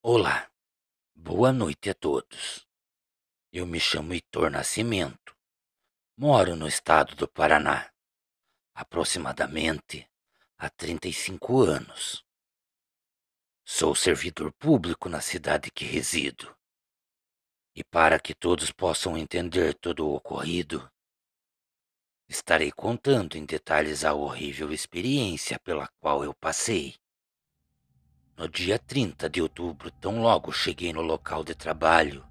Olá, boa noite a todos. Eu me chamo Heitor Nascimento, moro no estado do Paraná, aproximadamente há 35 anos. Sou servidor público na cidade que resido. E para que todos possam entender todo o ocorrido, estarei contando em detalhes a horrível experiência pela qual eu passei. No dia 30 de outubro, tão logo cheguei no local de trabalho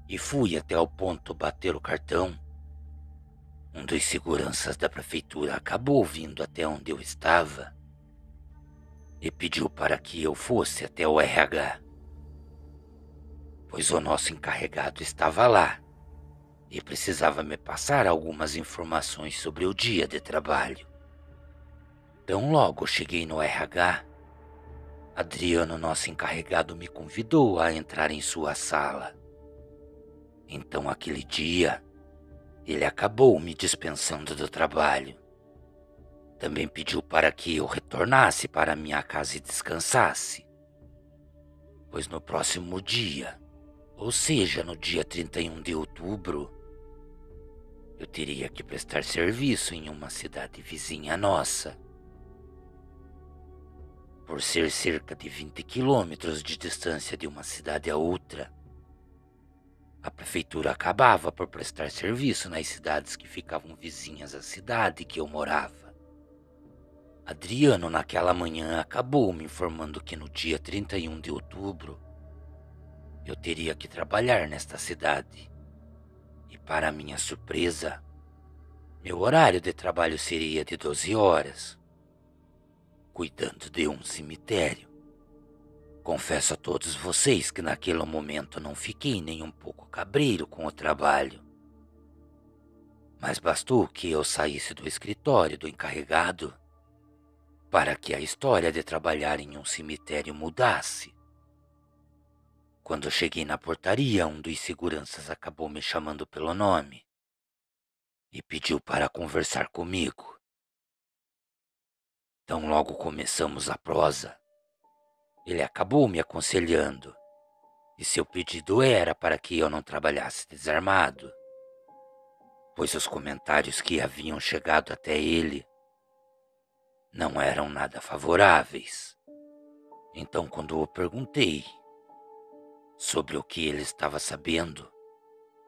e fui até o ponto bater o cartão. Um dos seguranças da prefeitura acabou vindo até onde eu estava e pediu para que eu fosse até o RH, pois o nosso encarregado estava lá e precisava me passar algumas informações sobre o dia de trabalho. Tão logo cheguei no RH, Adriano, nosso encarregado, me convidou a entrar em sua sala. Então, aquele dia, ele acabou me dispensando do trabalho. Também pediu para que eu retornasse para minha casa e descansasse, pois no próximo dia, ou seja, no dia 31 de outubro, eu teria que prestar serviço em uma cidade vizinha nossa. Por ser cerca de 20 quilômetros de distância de uma cidade a outra, a prefeitura acabava por prestar serviço nas cidades que ficavam vizinhas à cidade que eu morava. Adriano, naquela manhã, acabou me informando que no dia 31 de outubro eu teria que trabalhar nesta cidade. E para minha surpresa, meu horário de trabalho seria de 12 horas, cuidando de um cemitério. Confesso a todos vocês que naquele momento não fiquei nem um pouco cabreiro com o trabalho. Mas bastou que eu saísse do escritório do encarregado para que a história de trabalhar em um cemitério mudasse. Quando cheguei na portaria, um dos seguranças acabou me chamando pelo nome e pediu para conversar comigo. Então logo começamos a prosa. Ele acabou me aconselhando, e seu pedido era para que eu não trabalhasse desarmado, pois os comentários que haviam chegado até ele não eram nada favoráveis. Então, quando eu perguntei sobre o que ele estava sabendo,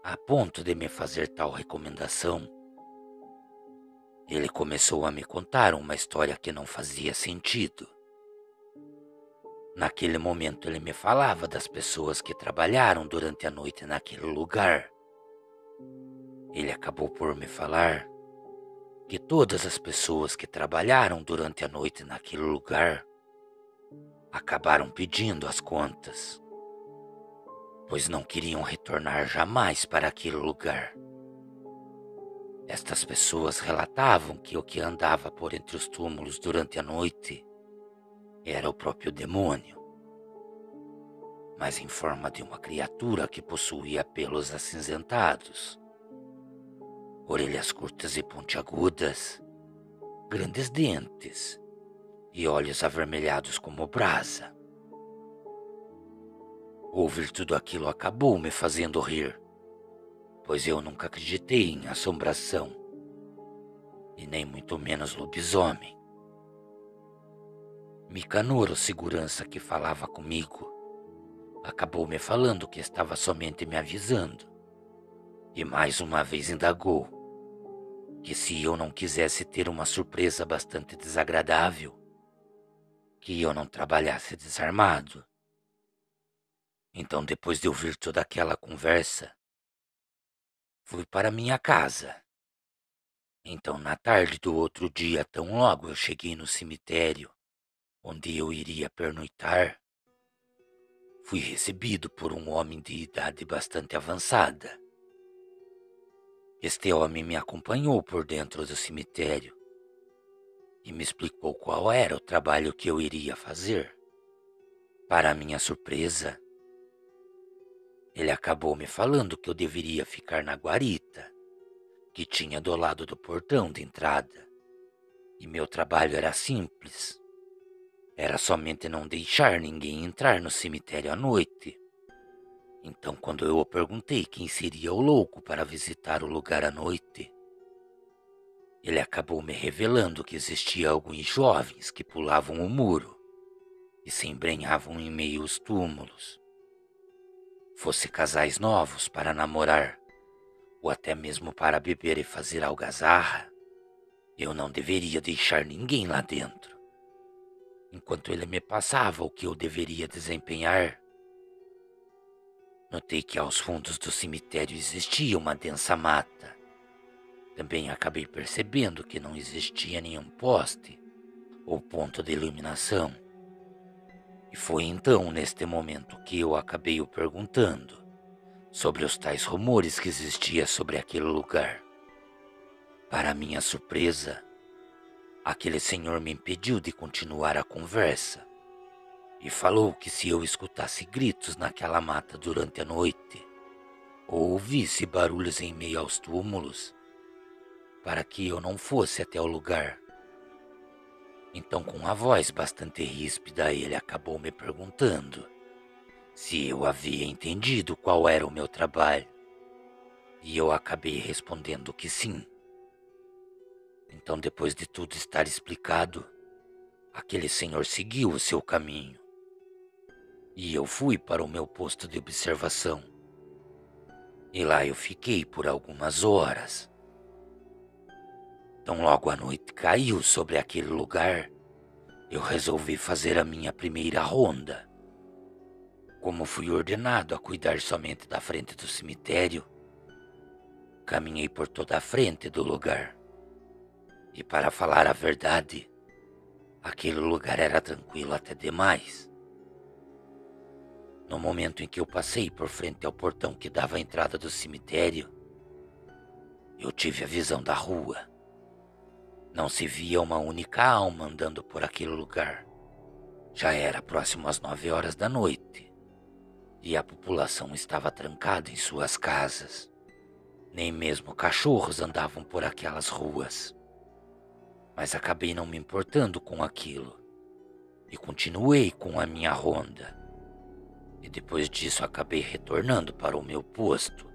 a ponto de me fazer tal recomendação, ele começou a me contar uma história que não fazia sentido. Naquele momento ele me falava das pessoas que trabalharam durante a noite naquele lugar. Ele acabou por me falar que todas as pessoas que trabalharam durante a noite naquele lugar acabaram pedindo as contas, pois não queriam retornar jamais para aquele lugar. Estas pessoas relatavam que o que andava por entre os túmulos durante a noite era o próprio demônio, mas em forma de uma criatura que possuía pelos acinzentados, orelhas curtas e pontiagudas, grandes dentes e olhos avermelhados como brasa. Ouvir tudo aquilo acabou me fazendo rir, pois eu nunca acreditei em assombração, e nem muito menos lobisomem. Micanor, o segurança que falava comigo, acabou me falando que estava somente me avisando, e mais uma vez indagou que se eu não quisesse ter uma surpresa bastante desagradável, que eu não trabalhasse desarmado. Então, depois de ouvir toda aquela conversa, fui para minha casa. Então, na tarde do outro dia, tão logo eu cheguei no cemitério, onde eu iria pernoitar, fui recebido por um homem de idade bastante avançada. Este homem me acompanhou por dentro do cemitério e me explicou qual era o trabalho que eu iria fazer. Para minha surpresa, ele acabou me falando que eu deveria ficar na guarita, que tinha do lado do portão de entrada, e meu trabalho era simples. era somente não deixar ninguém entrar no cemitério à noite. Então, quando eu perguntei quem seria o louco para visitar o lugar à noite, ele acabou me revelando que existia alguns jovens que pulavam o muro e se embrenhavam em meio aos túmulos. Fosse casais novos para namorar, ou até mesmo para beber e fazer algazarra, eu não deveria deixar ninguém lá dentro. Enquanto ele me passava o que eu deveria desempenhar, notei que aos fundos do cemitério existia uma densa mata. Também acabei percebendo que não existia nenhum poste ou ponto de iluminação. E foi então, neste momento, que eu acabei o perguntando sobre os tais rumores que existia sobre aquele lugar. Para minha surpresa, aquele senhor me impediu de continuar a conversa e falou que se eu escutasse gritos naquela mata durante a noite ou ouvisse barulhos em meio aos túmulos, para que eu não fosse até o lugar. Então, com a voz bastante ríspida, ele acabou me perguntando se eu havia entendido qual era o meu trabalho. E eu acabei respondendo que sim. Então, depois de tudo estar explicado, aquele senhor seguiu o seu caminho. E eu fui para o meu posto de observação. E lá eu fiquei por algumas horas. Então, logo a noite caiu sobre aquele lugar, eu resolvi fazer a minha primeira ronda. Como fui ordenado a cuidar somente da frente do cemitério, caminhei por toda a frente do lugar. E para falar a verdade, aquele lugar era tranquilo até demais. No momento em que eu passei por frente ao portão que dava à entrada do cemitério, eu tive a visão da rua. Não se via uma única alma andando por aquele lugar. Já era próximo às 9 horas da noite e a população estava trancada em suas casas. Nem mesmo cachorros andavam por aquelas ruas. Mas acabei não me importando com aquilo e continuei com a minha ronda. E depois disso acabei retornando para o meu posto.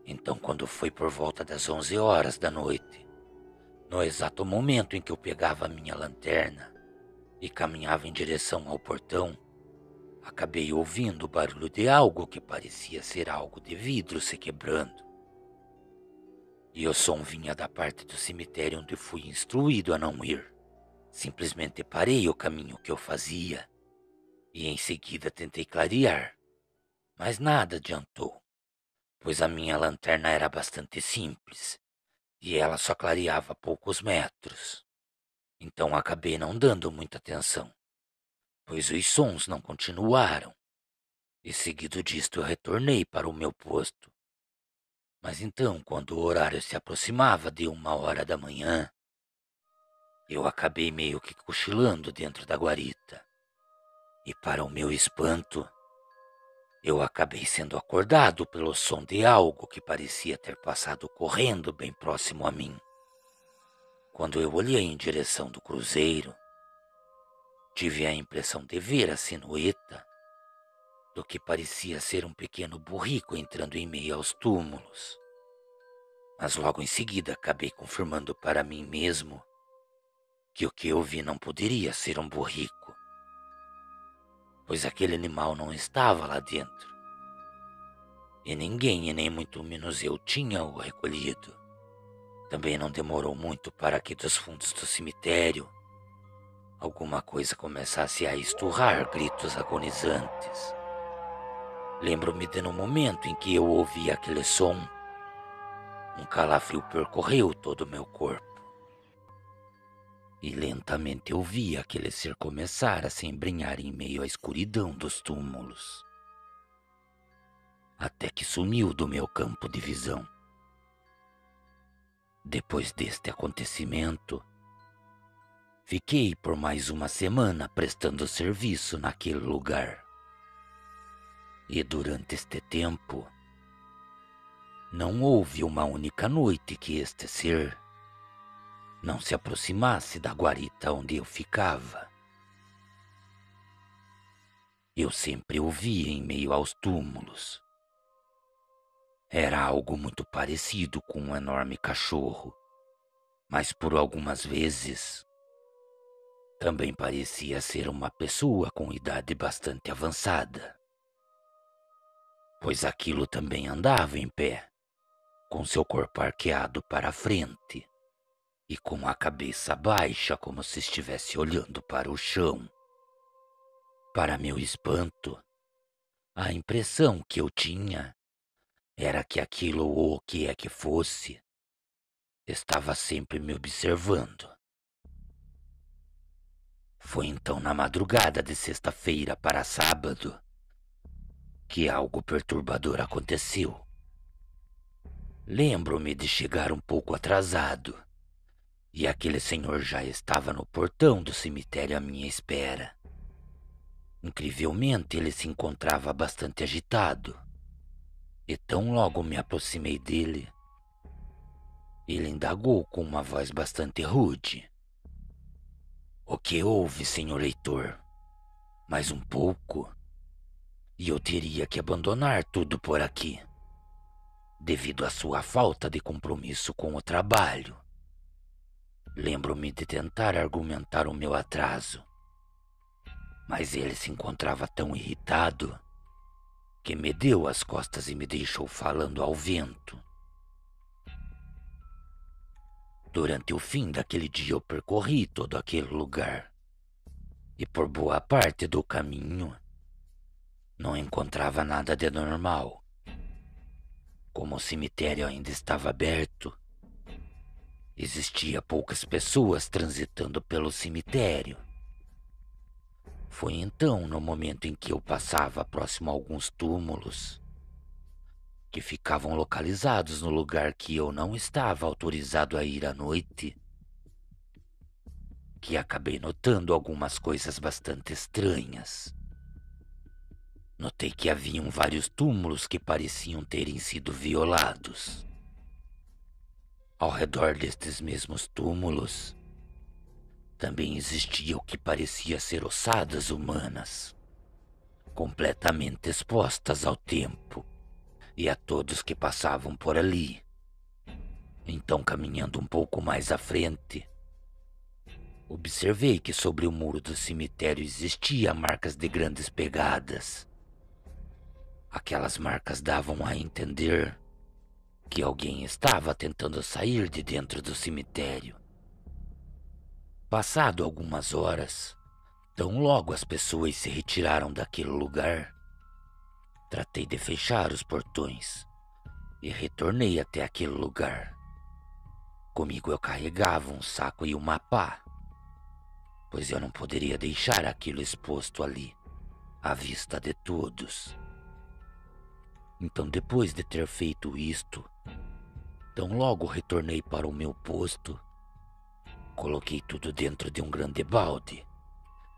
Então, quando foi por volta das 11 horas da noite, no exato momento em que eu pegava a minha lanterna e caminhava em direção ao portão, acabei ouvindo o barulho de algo que parecia ser algo de vidro se quebrando. E o som vinha da parte do cemitério onde fui instruído a não ir. Simplesmente parei o caminho que eu fazia e em seguida tentei clarear, mas nada adiantou, pois a minha lanterna era bastante simples e ela só clareava poucos metros. Então acabei não dando muita atenção, pois os sons não continuaram. E seguido disto eu retornei para o meu posto. Mas então, quando o horário se aproximava de 1 hora da manhã, eu acabei meio que cochilando dentro da guarita. E para o meu espanto, eu acabei sendo acordado pelo som de algo que parecia ter passado correndo bem próximo a mim. Quando eu olhei em direção do cruzeiro, tive a impressão de ver a silhueta do que parecia ser um pequeno burrico entrando em meio aos túmulos. Mas logo em seguida acabei confirmando para mim mesmo que o que eu vi não poderia ser um burrico, pois aquele animal não estava lá dentro. E ninguém, e nem muito menos eu, tinha o recolhido. Também não demorou muito para que dos fundos do cemitério alguma coisa começasse a esturrar gritos agonizantes. Lembro-me de no momento em que eu ouvi aquele som, um calafrio percorreu todo o meu corpo. E lentamente eu vi aquele ser começar a se embrenhar em meio à escuridão dos túmulos, até que sumiu do meu campo de visão. Depois deste acontecimento, fiquei por mais uma semana prestando serviço naquele lugar. E durante este tempo, não houve uma única noite que este ser não se aproximasse da guarita onde eu ficava. eu sempre o via em meio aos túmulos. Era algo muito parecido com um enorme cachorro, mas por algumas vezes também parecia ser uma pessoa com idade bastante avançada, pois aquilo também andava em pé, com seu corpo arqueado para a frente e com a cabeça baixa como se estivesse olhando para o chão. Para meu espanto, a impressão que eu tinha era que aquilo ou o que é que fosse, estava sempre me observando. Foi então na madrugada de sexta-feira para sábado que algo perturbador aconteceu. Lembro-me de chegar um pouco atrasado e aquele senhor já estava no portão do cemitério à minha espera. Incrivelmente, ele se encontrava bastante agitado, e tão logo me aproximei dele, ele indagou com uma voz bastante rude: "O que houve, senhor leitor? Mais um pouco, e eu teria que abandonar tudo por aqui, devido à sua falta de compromisso com o trabalho." Lembro-me de tentar argumentar o meu atraso, mas ele se encontrava tão irritado que me deu as costas e me deixou falando ao vento. Durante o fim daquele dia eu percorri todo aquele lugar e por boa parte do caminho não encontrava nada de normal. Como o cemitério ainda estava aberto, existia poucas pessoas transitando pelo cemitério. Foi então, no momento em que eu passava próximo a alguns túmulos, que ficavam localizados no lugar que eu não estava autorizado a ir à noite, que acabei notando algumas coisas bastante estranhas. Notei que haviam vários túmulos que pareciam terem sido violados. Ao redor destes mesmos túmulos, também existia o que parecia ser ossadas humanas, completamente expostas ao tempo e a todos que passavam por ali. Então, caminhando um pouco mais à frente, observei que sobre o muro do cemitério existiam marcas de grandes pegadas. Aquelas marcas davam a entender que alguém estava tentando sair de dentro do cemitério. Passado algumas horas, tão logo as pessoas se retiraram daquele lugar, tratei de fechar os portões e retornei até aquele lugar. Comigo eu carregava um saco e uma pá, pois eu não poderia deixar aquilo exposto ali, à vista de todos. Então, depois de ter feito isto, tão logo retornei para o meu posto, coloquei tudo dentro de um grande balde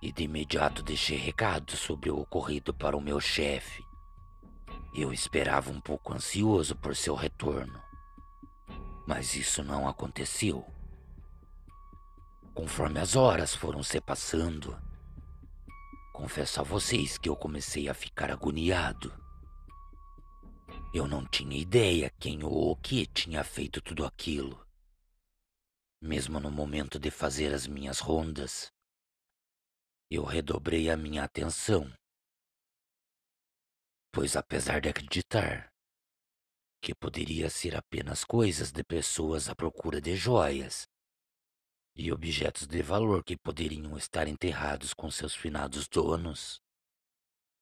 e de imediato deixei recado sobre o ocorrido para o meu chefe. Eu esperava um pouco ansioso por seu retorno, mas isso não aconteceu. Conforme as horas foram se passando, confesso a vocês que eu comecei a ficar agoniado. Eu não tinha ideia quem ou o que tinha feito tudo aquilo. Mesmo no momento de fazer as minhas rondas, eu redobrei a minha atenção, pois apesar de acreditar que poderia ser apenas coisas de pessoas à procura de joias e objetos de valor que poderiam estar enterrados com seus finados donos,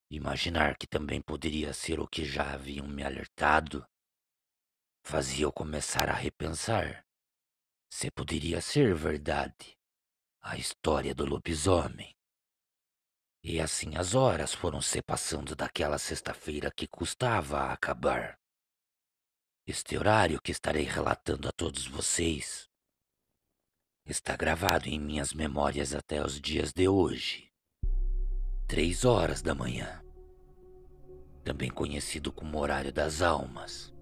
imaginar que também poderia ser o que já haviam me alertado fazia eu começar a repensar se poderia ser verdade a história do lobisomem. E assim as horas foram se passando daquela sexta-feira que custava a acabar. Este horário que estarei relatando a todos vocês está gravado em minhas memórias até os dias de hoje. 3 horas da manhã, também conhecido como horário das almas,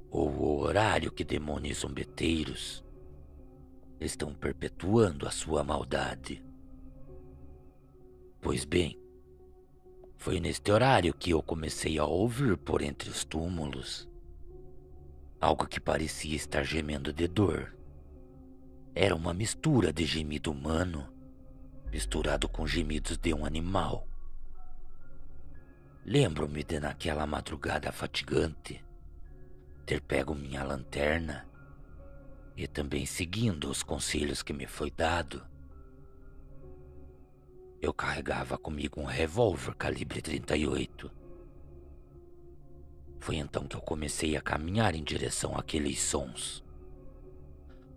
ou o horário que demônios zombeteiros estão perpetuando a sua maldade. Pois bem, Foi neste horário que eu comecei a ouvir por entre os túmulos algo que parecia estar gemendo de dor. Era uma mistura de gemido humano misturado com gemidos de um animal. Lembro-me de naquela madrugada fatigante ter pego minha lanterna e também seguindo os conselhos que me foi dado. Eu carregava comigo um revólver calibre 38. Foi então que eu comecei a caminhar em direção àqueles sons.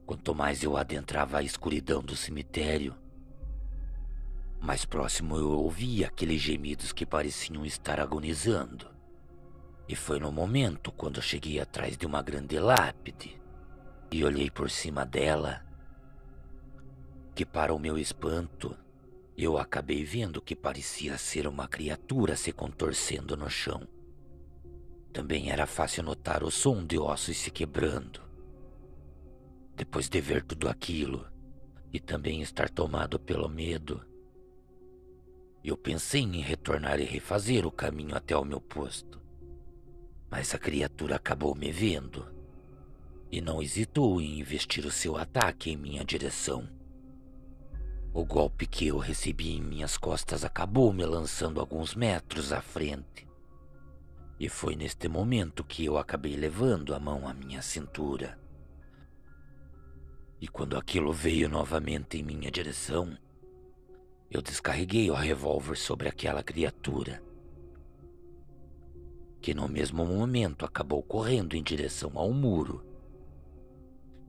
Quanto mais eu adentrava a escuridão do cemitério, mais próximo eu ouvia aqueles gemidos que pareciam estar agonizando. E foi no momento quando eu cheguei atrás de uma grande lápide e olhei por cima dela que, para o meu espanto, eu acabei vendo que parecia ser uma criatura se contorcendo no chão. Também era fácil notar o som de ossos se quebrando. Depois de ver tudo aquilo e também estar tomado pelo medo, eu pensei em retornar e refazer o caminho até o meu posto. Mas a criatura acabou me vendo e não hesitou em investir o seu ataque em minha direção. O golpe que eu recebi em minhas costas acabou me lançando alguns metros à frente. E foi neste momento que eu acabei levando a mão à minha cintura. E quando aquilo veio novamente em minha direção, eu descarreguei o revólver sobre aquela criatura, que no mesmo momento acabou correndo em direção ao muro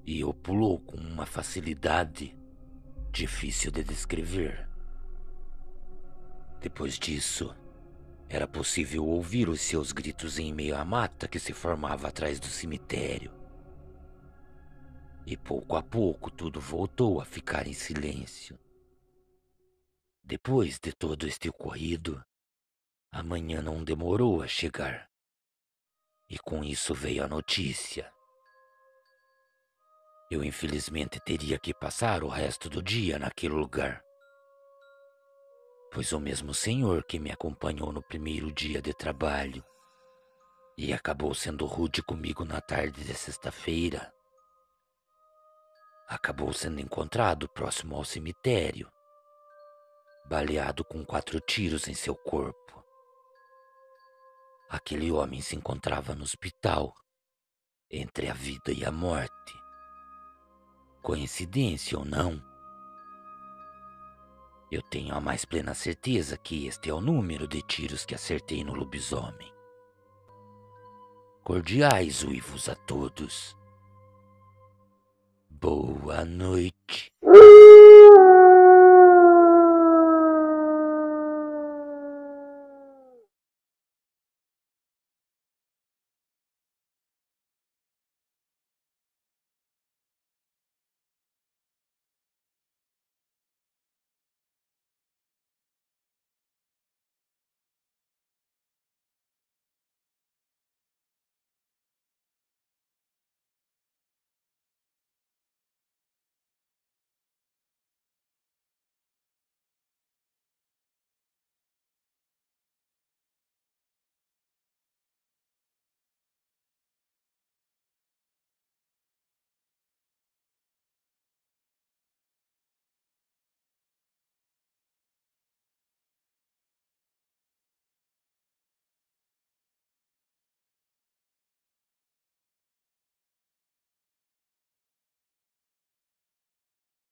e o pulou com uma facilidade difícil de descrever. Depois disso, era possível ouvir os seus gritos em meio à mata que se formava atrás do cemitério. E pouco a pouco tudo voltou a ficar em silêncio. Depois de todo este ocorrido, a manhã não demorou a chegar. E com isso veio a notícia. Eu infelizmente teria que passar o resto do dia naquele lugar, pois o mesmo senhor que me acompanhou no primeiro dia de trabalho e acabou sendo rude comigo na tarde de sexta-feira, acabou sendo encontrado próximo ao cemitério, baleado com 4 tiros em seu corpo. Aquele homem se encontrava no hospital, entre a vida e a morte. Coincidência ou não, eu tenho a mais plena certeza que este é o número de tiros que acertei no lobisomem. Cordiais uivos a todos. Boa noite.